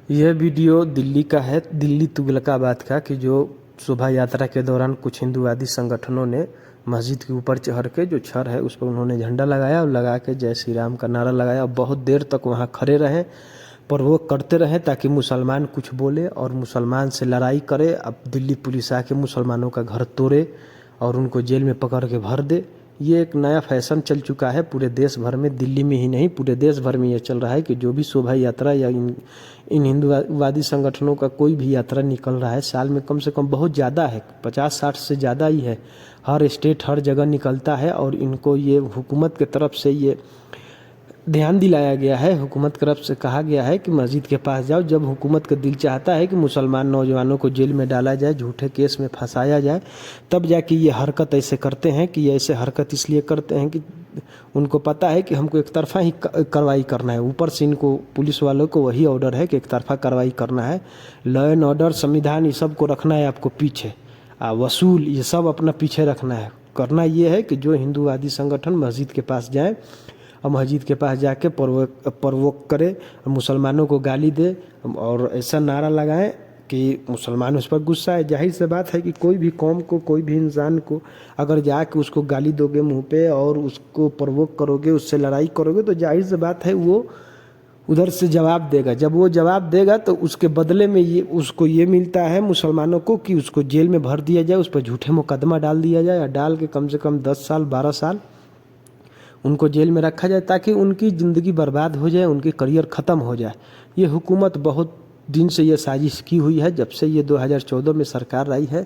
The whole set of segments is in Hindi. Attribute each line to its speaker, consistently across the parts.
Speaker 1: यह वीडियो दिल्ली का है, दिल्ली तुगलकाबाद का, कि जो शोभा यात्रा के दौरान कुछ हिंदूवादी संगठनों ने मस्जिद के ऊपर चढ़ के जो छर है उस पर उन्होंने झंडा लगाया और लगा के जय श्री राम का नारा लगाया और बहुत देर तक वहाँ खड़े रहे, प्रवोक करते रहे ताकि मुसलमान कुछ बोले और मुसलमान से लड़ाई करे। अब दिल्ली पुलिस आके मुसलमानों का घर तोड़े और उनको जेल में पकड़ के भर दे। ये एक नया फैशन चल चुका है पूरे देश भर में, दिल्ली में ही नहीं पूरे देश भर में ये चल रहा है कि जो भी शोभा यात्रा या इन हिंदूवादी संगठनों का कोई भी यात्रा निकल रहा है, साल में कम से कम बहुत ज़्यादा है, 50-60 से ज़्यादा ही है, हर स्टेट हर जगह निकलता है। और इनको ये हुकूमत की तरफ से ये ध्यान दिलाया गया है, हुकूमत की तरफ से कहा गया है कि मस्जिद के पास जाओ। जब हुकूमत का दिल चाहता है कि मुसलमान नौजवानों को जेल में डाला जाए, झूठे केस में फंसाया जाए, तब जाके ये हरकत ऐसे करते हैं कि ये ऐसे हरकत इसलिए करते हैं कि उनको पता है कि हमको एक तरफा ही कार्रवाई करना है। ऊपर से इनको पुलिस वालों को वही ऑर्डर है कि एक तरफा कार्रवाई करना है। लॉ एंड ऑर्डर, संविधान, ये सब को रखना है आपको पीछे, वसूल, ये सब अपना पीछे रखना है। करना ये है कि जो हिंदूवादी संगठन मस्जिद के पास जाए और मस्जिद के पास जाके प्रवोक करे, मुसलमानों को गाली दे और ऐसा नारा लगाएं कि मुसलमान उस पर गुस्सा है। जाहिर सी बात है कि कोई भी कौम को, कोई भी इंसान को अगर जाके उसको गाली दोगे मुंह पे और उसको प्रवोक करोगे, उससे लड़ाई करोगे, तो जाहिर सी बात है वो उधर से जवाब देगा। जब वो जवाब देगा तो उसके बदले में ये उसको ये मिलता है मुसलमानों को कि उसको जेल में भर दिया जाए, उस पर झूठे मुकदमा डाल दिया जाए और डाल के कम से कम 10 साल 12 साल उनको जेल में रखा जाए ताकि उनकी ज़िंदगी बर्बाद हो जाए, उनकी करियर ख़त्म हो जाए। ये हुकूमत बहुत दिन से ये साजिश की हुई है, जब से ये 2014 में सरकार आई है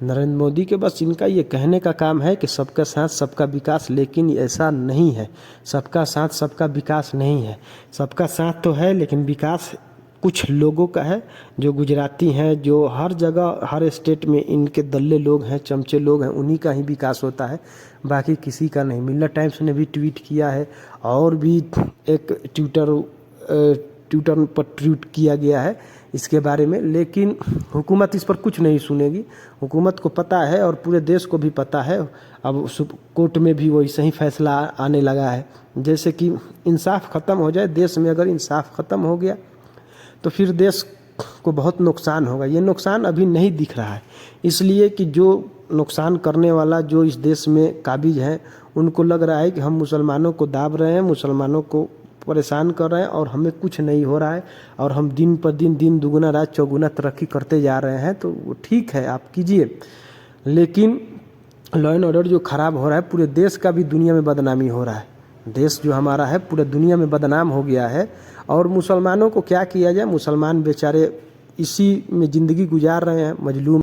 Speaker 1: नरेंद्र मोदी के। बस इनका ये कहने का काम है कि सबका साथ सबका विकास, लेकिन ऐसा नहीं है। सबका साथ सबका विकास नहीं है। सबका साथ तो है लेकिन विकास कुछ लोगों का है, जो गुजराती हैं, जो हर जगह हर स्टेट में इनके दल्ले लोग हैं, चमचे लोग हैं, उन्हीं का ही विकास होता है, बाकी किसी का नहीं। मिलर टाइम्स ने भी ट्वीट किया है और भी एक ट्विटर पर ट्वीट किया गया है इसके बारे में, लेकिन हुकूमत इस पर कुछ नहीं सुनेगी। हुकूमत को पता है और पूरे देश को भी पता है। अब कोर्ट में भी वैसे ही फैसला आने लगा है, जैसे कि इंसाफ ख़त्म हो जाए देश में। अगर इंसाफ ख़त्म हो गया तो फिर देश को बहुत नुकसान होगा। ये नुकसान अभी नहीं दिख रहा है, इसलिए कि जो नुकसान करने वाला जो इस देश में काबिज है, उनको लग रहा है कि हम मुसलमानों को दाब रहे हैं, मुसलमानों को परेशान कर रहे हैं और हमें कुछ नहीं हो रहा है और हम दिन पर दिन दुगुना रात चौगुना तरक्की करते जा रहे हैं। तो वो ठीक है, आप कीजिए, लेकिन लॉ एंड ऑर्डर जो ख़राब हो रहा है, पूरे देश का भी दुनिया में बदनामी हो रहा है। देश जो हमारा है पूरे दुनिया में बदनाम हो गया है। और मुसलमानों को क्या किया जाए, मुसलमान बेचारे इसी में ज़िंदगी गुजार रहे हैं, मजलूम।